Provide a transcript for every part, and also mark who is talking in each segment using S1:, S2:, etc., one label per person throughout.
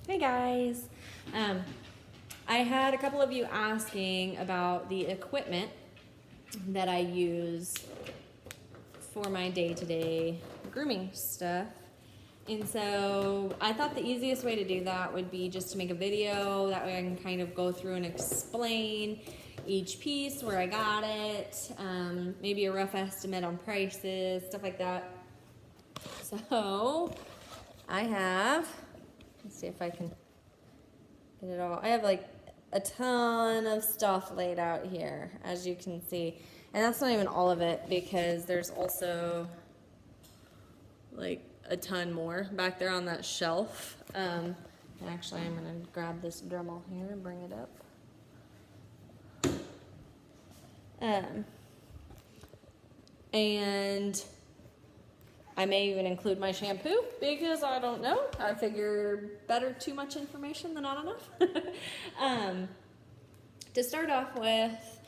S1: Hey guys. I had a couple of you asking about the equipment that I use for my day-to-day grooming stuff. And so I thought the easiest way to do that would be just to make a video. That way I can kind of go through and explain each piece, where I got it, maybe a rough estimate on prices, stuff like that. So I have, let's see if I can get it all. I have like a ton of stuff laid out here, as you can see. And that's not even all of it, because there's also like a ton more back there on that shelf. And actually, I'm gonna grab this Dremel here and bring it up. And I may even include my shampoo, because I don't know. I figure better too much information than not enough. To start off with,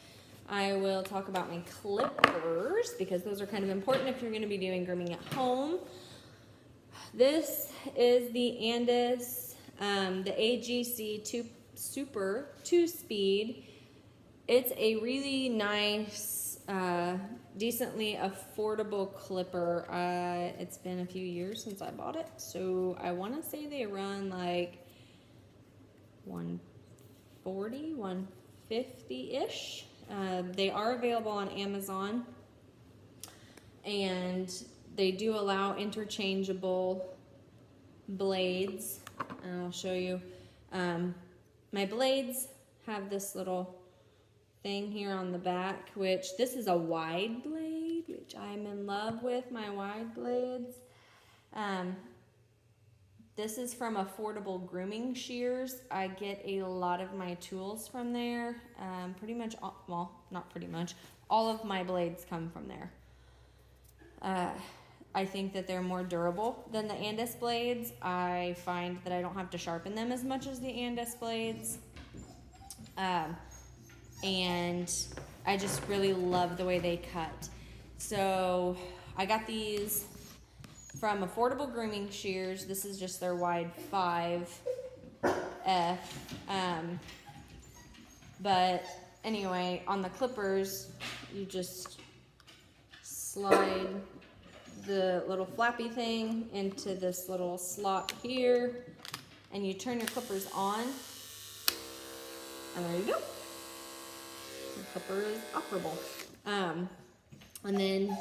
S1: I will talk about my clippers, because those are kind of important if you're going to be doing grooming at home. This is the Andis, the AGC Super 2-speed. It's a really nice, decently affordable clipper. It's been a few years since I bought it, so I want to say they run like $140, $150-ish. They are available on Amazon, and they do allow interchangeable blades. And I'll show you. My blades have this little thing here on the back, which this is a wide blade, which I'm in love with my wide blades. This is from Affordable Grooming Shears. I get a lot of my tools from there. Pretty much, well, not pretty much, all of my blades come from there. I think that they're more durable than the Andis blades. I find that I don't have to sharpen them as much as the Andis blades. And I just really love the way they cut. So I got these from Affordable Grooming Shears. This is just their wide 5F. But anyway, on the clippers, you just slide the little flappy thing into this little slot here, and you turn your clippers on, and there you go. The clipper is operable. And then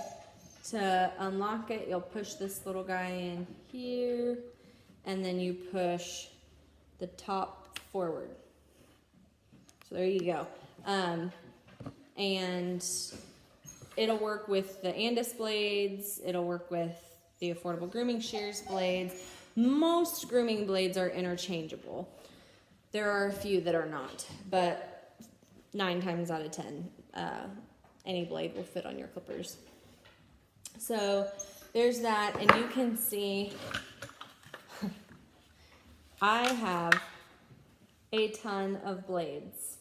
S1: to unlock it, you'll push this little guy in here, and then you push the top forward. So there you go. And it'll work with the Andis blades. It'll work with the Affordable Grooming Shears blades. Most grooming blades are interchangeable. There are a few that are not, but 9 times out of 10, any blade will fit on your clippers. So there's that, and you can see I have a ton of blades.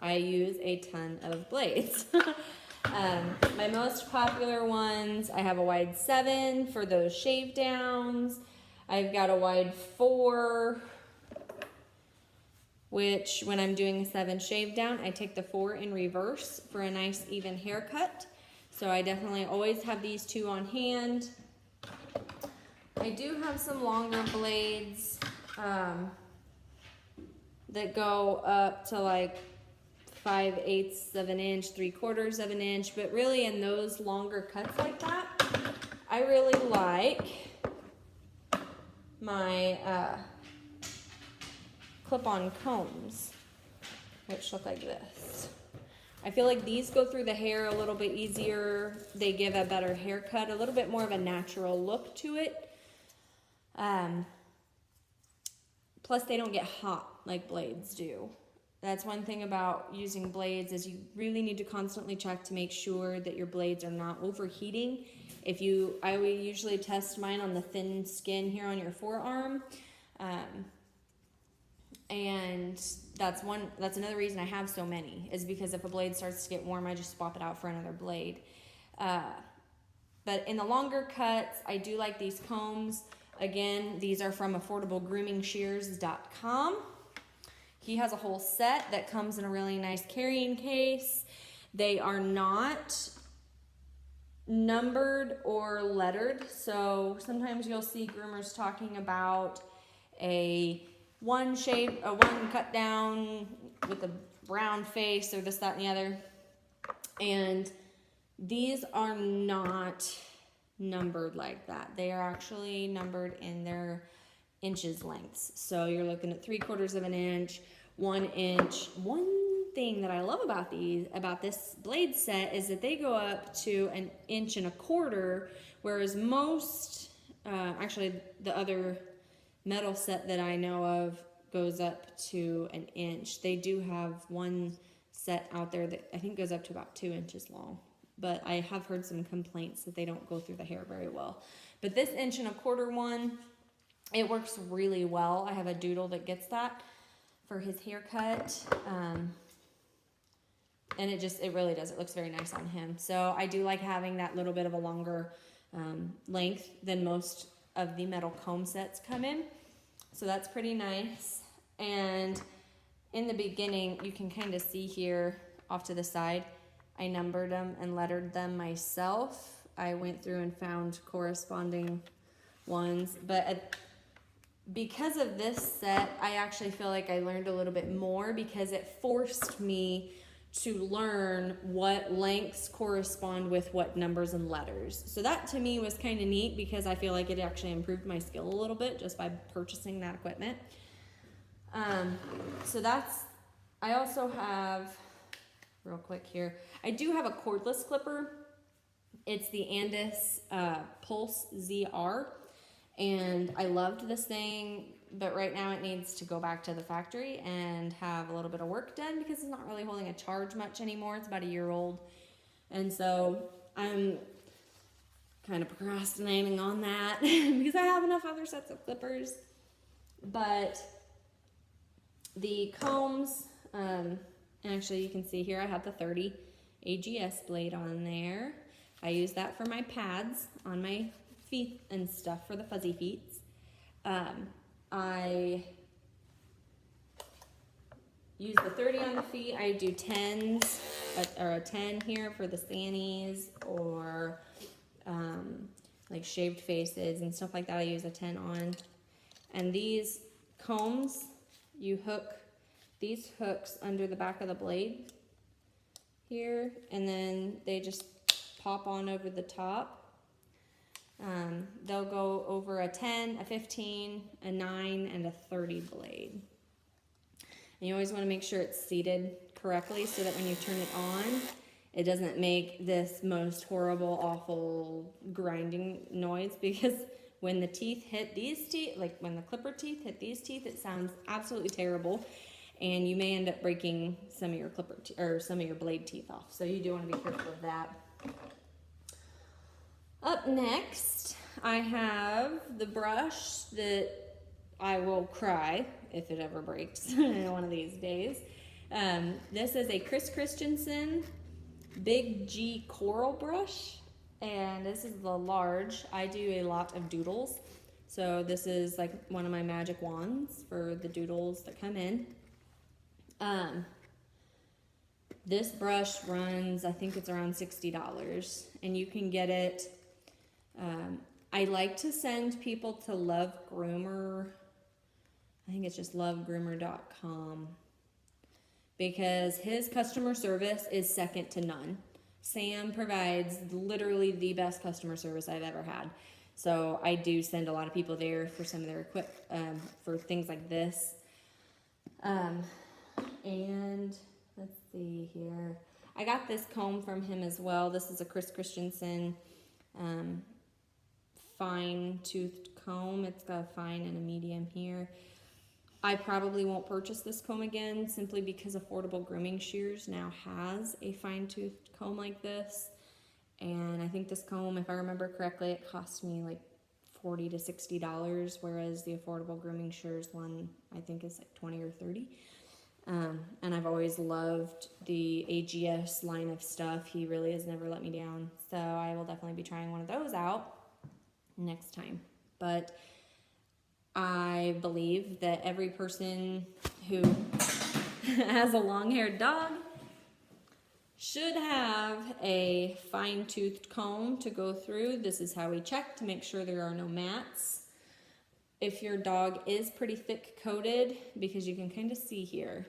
S1: I use a ton of blades. My most popular ones, I have a wide 7 for those shave downs. I've got a wide 4, which when I'm doing a 7 shave down, I take the 4 in reverse for a nice even haircut. So I definitely always have these 2 on hand. I do have some longer blades that go up to like 5/8 of an inch, 3/4 of an inch, but really in those longer cuts like that, I really like my clip-on combs, which look like this. I feel like these go through the hair a little bit easier. They give a better haircut, a little bit more of a natural look to it. Plus they don't get hot like blades do. That's one thing about using blades, is you really need to constantly check to make sure that your blades are not overheating. I would usually test mine on the thin skin here on your forearm. And that's another reason I have so many, is because if a blade starts to get warm, I just swap it out for another blade. But in the longer cuts, I do like these combs. Again, these are from affordablegroomingshears.com. He has a whole set that comes in a really nice carrying case. They are not numbered or lettered, so sometimes you'll see groomers talking about a one cut down with a brown face or this, that, and the other. And these are not numbered like that. They are actually numbered in their inches lengths. So you're looking at 3/4 of an inch, 1 inch. One thing that I love about this blade set is that they go up to 1.25 inches, whereas most, actually the other metal set that I know of goes up to 1 inch. They do have one set out there that I think goes up to about 2 inches long, but I have heard some complaints that they don't go through the hair very well. But this 1.25 inch one, it works really well. I have a doodle that gets that for his haircut. And it really does. It looks very nice on him. So I do like having that little bit of a longer length than most of the metal comb sets come in. So that's pretty nice. And in the beginning, you can kind of see here off to the side, I numbered them and lettered them myself. I went through and found corresponding ones, but because of this set, I actually feel like I learned a little bit more because it forced me to learn what lengths correspond with what numbers and letters. So that to me was kind of neat because I feel like it actually improved my skill a little bit just by purchasing that equipment. So I also have, real quick here, I do have a cordless clipper. It's the Andis Pulse ZR, and I loved this thing, but right now it needs to go back to the factory and have a little bit of work done because it's not really holding a charge much anymore. It's about a year old, and so I'm kind of procrastinating on that because I have enough other sets of clippers. But the combs, and actually you can see here I have the 30 AGS blade on there. I use that for my pads on my feet and stuff for the fuzzy feet. I use the 30 on the feet. I do 10s, or a 10 here for the Sannies, or like shaved faces and stuff like that. I use a 10 on. And these combs, you hook these hooks under the back of the blade here, and then they just pop on over the top. They'll go over a 10, a 15, a 9, and a 30 blade. And you always want to make sure it's seated correctly so that when you turn it on, it doesn't make this most horrible, awful grinding noise, because when the teeth hit these teeth, like when the clipper teeth hit these teeth, it sounds absolutely terrible, and you may end up breaking some of your some of your blade teeth off. So you do want to be careful of that. Up next, I have the brush that I will cry if it ever breaks one of these days. This is a Chris Christensen Big G Coral brush, and this is the large. I do a lot of doodles, so this is like one of my magic wands for the doodles that come in. This brush runs, I think it's around $60, and you can get it. I like to send people to Love Groomer. I think it's just lovegroomer.com, because his customer service is second to none. Sam provides literally the best customer service I've ever had. So I do send a lot of people there for some of their for things like this. And let's see here. I got this comb from him as well. This is a Chris Christensen fine toothed comb. It's got a fine and a medium here. I probably won't purchase this comb again simply because Affordable Grooming Shears now has a fine toothed comb like this. And I think this comb, if I remember correctly, it cost me like $40 to $60, whereas the Affordable Grooming Shears one I think is like $20 or $30. And I've always loved the AGS line of stuff. He really has never let me down. So I will definitely be trying one of those out next time. But I believe that every person who has a long-haired dog should have a fine-toothed comb to go through. This is how we check to make sure there are no mats. If your dog is pretty thick coated, because you can kind of see here,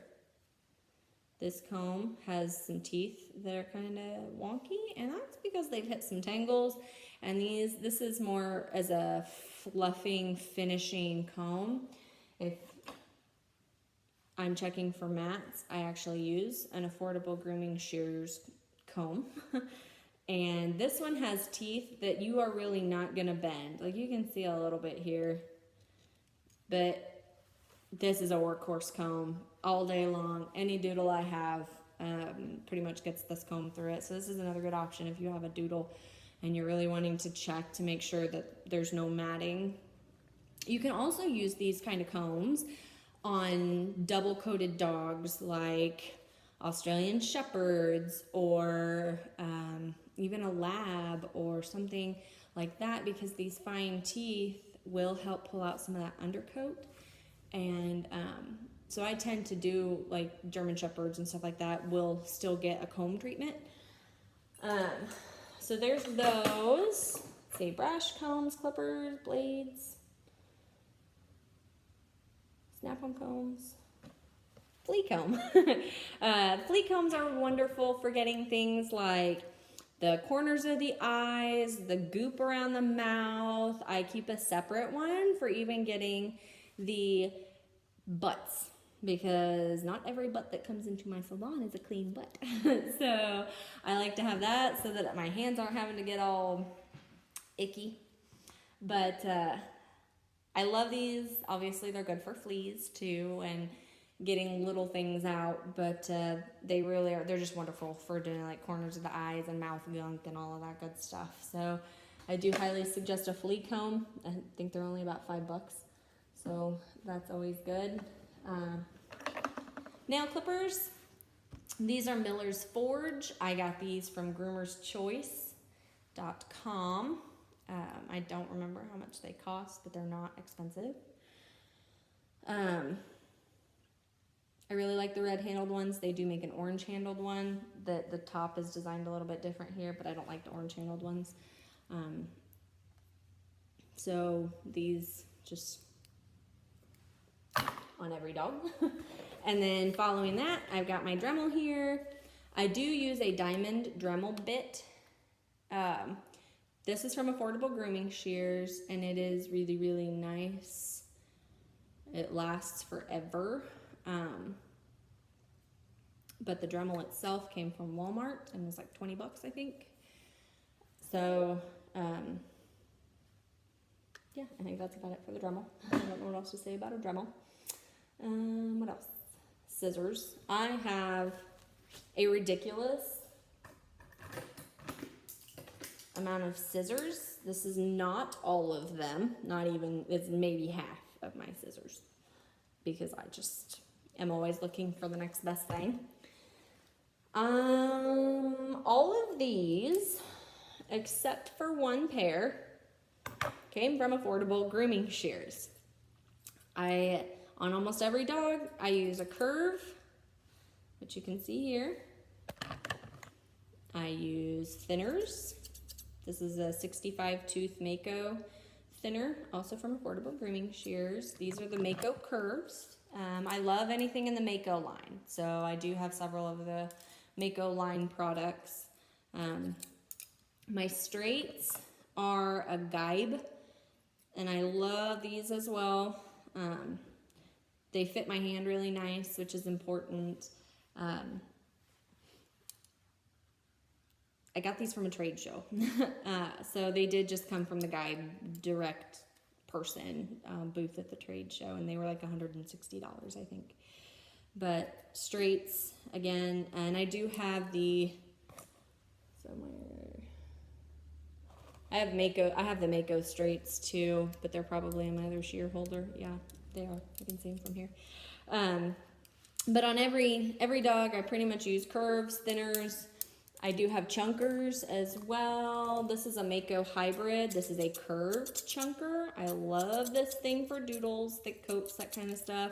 S1: this comb has some teeth that are kind of wonky, and that's because they've hit some tangles. And this is more as a fluffing, finishing comb. If I'm checking for mats, I actually use an Affordable Grooming Shears comb. And this one has teeth that you are really not gonna bend. Like you can see a little bit here, but this is a workhorse comb all day long. Any doodle I have pretty much gets this comb through it. So this is another good option if you have a doodle and you're really wanting to check to make sure that there's no matting. You can also use these kind of combs on double coated dogs like Australian Shepherds or even a lab or something like that, because these fine teeth will help pull out some of that undercoat. And so I tend to do, like German Shepherds and stuff like that will still get a comb treatment. So there's those. Let's see, brush, combs, clippers, blades, snap-on combs, flea comb. Flea combs are wonderful for getting things like the corners of the eyes, the goop around the mouth. I keep a separate one for even getting the butts, because not every butt that comes into my salon is a clean butt. So I like to have that so that my hands aren't having to get all icky. But I love these. Obviously they're good for fleas too and getting little things out, but they really are, they're just wonderful for doing like corners of the eyes and mouth gunk and all of that good stuff. So I do highly suggest a flea comb. I think they're only about $5, so that's always good. Nail clippers. These are Miller's Forge. I got these from groomerschoice.com. I don't remember how much they cost, but they're not expensive. I really like the red handled ones. They do make an orange handled one. The top is designed a little bit different here, but I don't like the orange handled ones. So these just on every dog. And then following that, I've got my Dremel here. I do use a diamond Dremel bit. This is from Affordable Grooming Shears, and it is really, really nice. It lasts forever. But the Dremel itself came from Walmart and was like 20 bucks, I think. So, yeah, I think that's about it for the Dremel. I don't know what else to say about a Dremel. What else? Scissors. I have a ridiculous amount of scissors. This is not all of them. Not even, it's maybe half of my scissors, because I just am always looking for the next best thing. All of these, except for one pair, came from Affordable Grooming Shears. On almost every dog, I use a curve, which you can see here. I use thinners. This is a 65 tooth Mako thinner, also from Affordable Grooming Shears. These are the Mako curves. I love anything in the Mako line, so I do have several of the Mako line products. My straights are a Gybe, and I love these as well. They fit my hand really nice, which is important. I got these from a trade show. So they did just come from the Gybe direct person booth at the trade show, and they were like $160, I think. But straights, again, and I do have the, somewhere, I have the Mako straights too, but they're probably in my other shear holder. Yeah, they are. I can see them from here. But on every dog, I pretty much use curves, thinners, I do have chunkers as well. This is a Mako hybrid. This is a curved chunker. I love this thing for doodles, thick coats, that kind of stuff.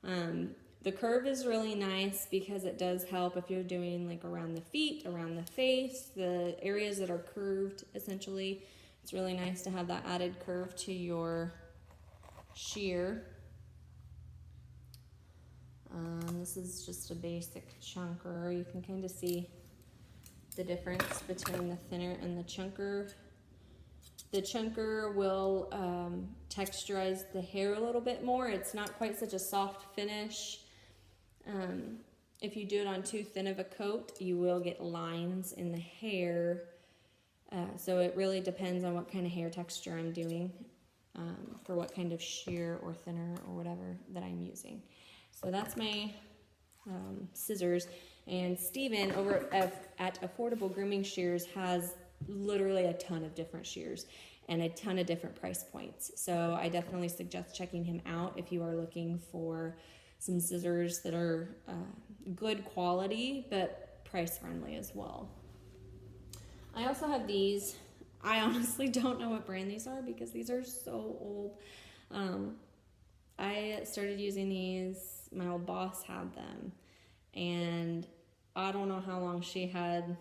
S1: The curve is really nice because it does help if you're doing like around the feet, around the face, the areas that are curved essentially. It's really nice to have that added curve to your shear. This is just a basic chunker. You can kind of see the difference between the thinner and the chunker. The chunker will texturize the hair a little bit more. It's not quite such a soft finish. If you do it on too thin of a coat, you will get lines in the hair. So it really depends on what kind of hair texture I'm doing for what kind of shear or thinner or whatever that I'm using. So that's my scissors. And Steven over at Affordable Grooming Shears has literally a ton of different shears and a ton of different price points. So I definitely suggest checking him out if you are looking for some scissors that are good quality but price friendly as well. I also have these. I honestly don't know what brand these are because these are so old. I started using these, my old boss had them, and I don't know how long she had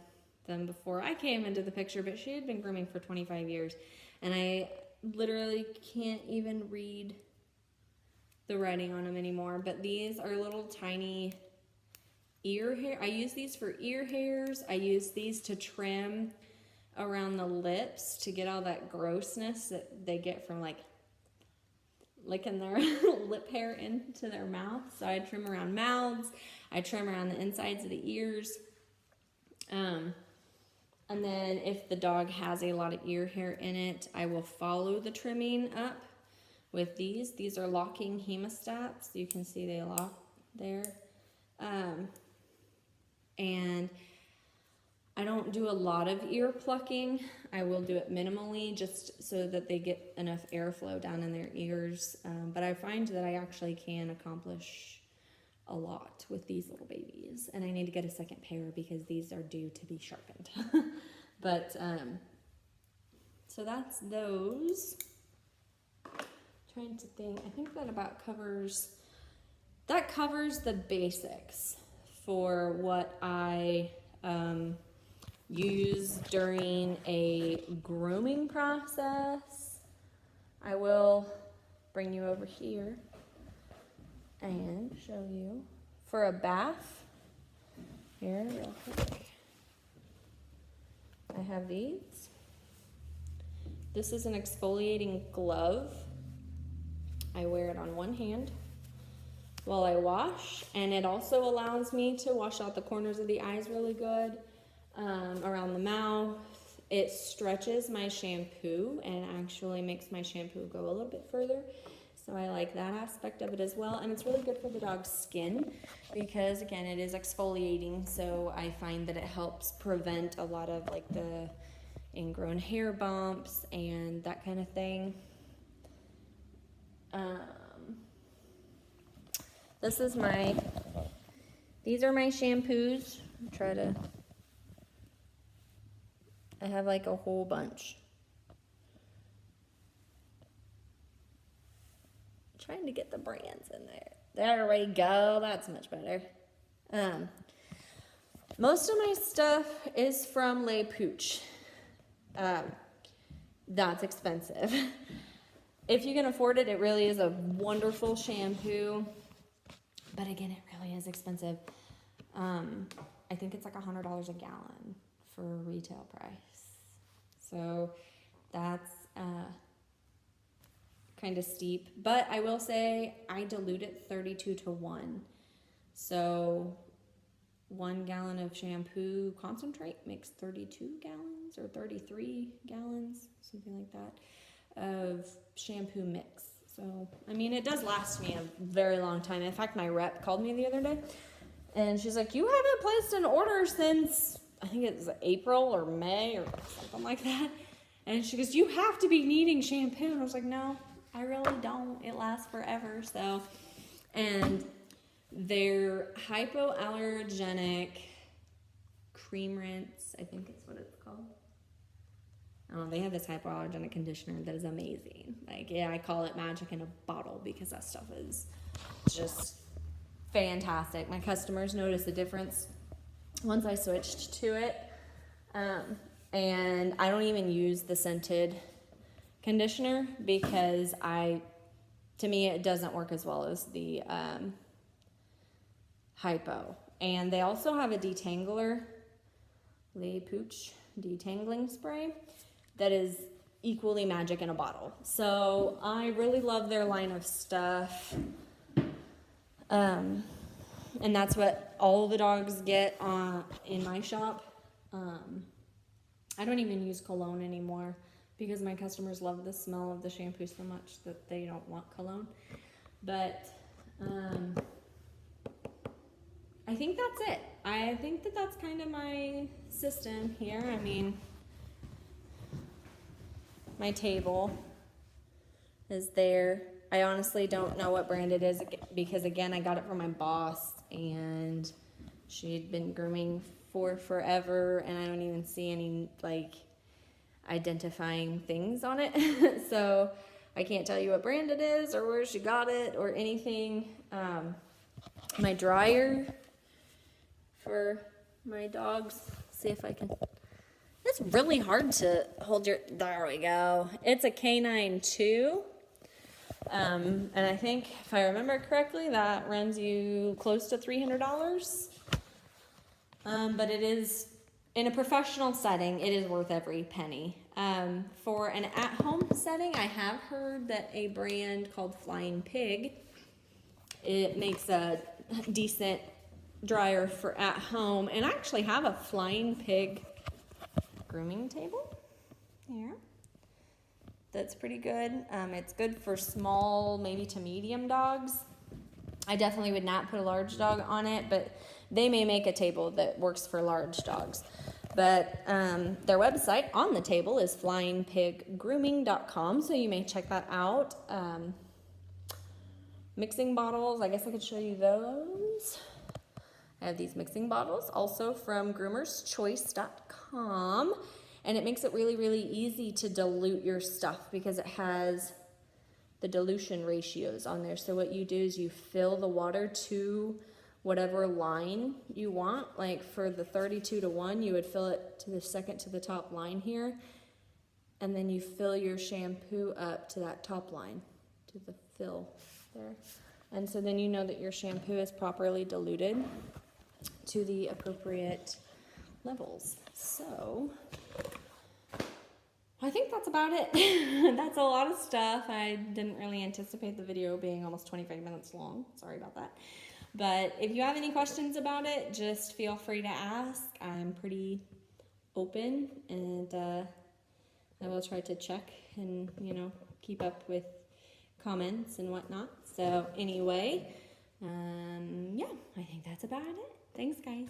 S1: them before I came into the picture, but she had been grooming for 25 years, and I literally can't even read the writing on them anymore. But these are little tiny ear hair. I use these for ear hairs. I use these to trim around the lips to get all that grossness that they get from like licking their lip hair into their mouth. So I trim around mouths, I trim around the insides of the ears. And then if the dog has a lot of ear hair in it, I will follow the trimming up with these. These are locking hemostats. You can see they lock there. And I don't do a lot of ear plucking. I will do it minimally just so that they get enough airflow down in their ears. But I find that I actually can accomplish a lot with these little babies. And I need to get a second pair because these are due to be sharpened. But, so that's those. Trying to think, I think that about covers the basics for what I, use during a grooming process. I will bring you over here and show you for a bath. Here, real quick. I have these. This is an exfoliating glove. I wear it on one hand while I wash, and it also allows me to wash out the corners of the eyes really good. Around the mouth. It stretches my shampoo and actually makes my shampoo go a little bit further. So I like that aspect of it as well. And it's really good for the dog's skin because, again, it is exfoliating. So I find that it helps prevent a lot of like the ingrown hair bumps and that kind of thing. These are my shampoos. I have like a whole bunch. I'm trying to get the brands in there. There we go. That's much better. Most of my stuff is from Le Pooch. That's expensive. If you can afford it, it really is a wonderful shampoo. But again, it really is expensive. I think it's like $100 a gallon for retail price. So that's kind of steep. But I will say I dilute it 32:1. So 1 gallon of shampoo concentrate makes 32 gallons or 33 gallons, something like that, of shampoo mix. So, I mean, it does last me a very long time. In fact, my rep called me the other day, and she's like, you haven't placed an order since, I think it was April or May or something like that. And she goes, you have to be needing shampoo. And I was like, no, I really don't. It lasts forever. So, and they're hypoallergenic cream rinse, I think it's what it's called. They have this hypoallergenic conditioner that is amazing. Like, yeah, I call it magic in a bottle because that stuff is just fantastic. My customers notice the difference once I switched to it. And I don't even use the scented conditioner because to me, it doesn't work as well as the Hypo. And they also have a detangler, Le Pooch detangling spray that is equally magic in a bottle. So I really love their line of stuff. And that's what all the dogs get in my shop. I don't even use cologne anymore because my customers love the smell of the shampoo so much that they don't want cologne. But I think that's it. I think that that's kind of my system here. I mean, my table is there. I honestly don't know what brand it is because, again, I got it from my boss and she'd been grooming for forever and I don't even see any like identifying things on it. So I can't tell you what brand it is or where she got it or anything. My dryer for my dogs. See if I can. It's really hard to hold your. There we go. It's a K9 2. And I think if I remember correctly, that runs you close to $300. But it is, in a professional setting, it is worth every penny. For an at-home setting, I have heard that a brand called Flying Pig, it makes a decent dryer for at home. And I actually have a Flying Pig grooming table here. That's pretty good. It's good for small, maybe to medium dogs. I definitely would not put a large dog on it, but they may make a table that works for large dogs. But their website on the table is flyingpiggrooming.com, so you may check that out. Mixing bottles, I guess I could show you those. I have these mixing bottles also from groomerschoice.com. And it makes it really, really easy to dilute your stuff because it has the dilution ratios on there. So what you do is you fill the water to whatever line you want. Like for the 32:1, you would fill it to the second to the top line here. And then you fill your shampoo up to that top line, to the fill there. And so then you know that your shampoo is properly diluted to the appropriate levels. So I think that's about it. That's a lot of stuff. I didn't really anticipate the video being almost 25 minutes long. Sorry about that. But if you have any questions about it, just feel free to ask. I'm pretty open and I will try to check and, keep up with comments and whatnot. So anyway, yeah, I think that's about it. Thanks, guys.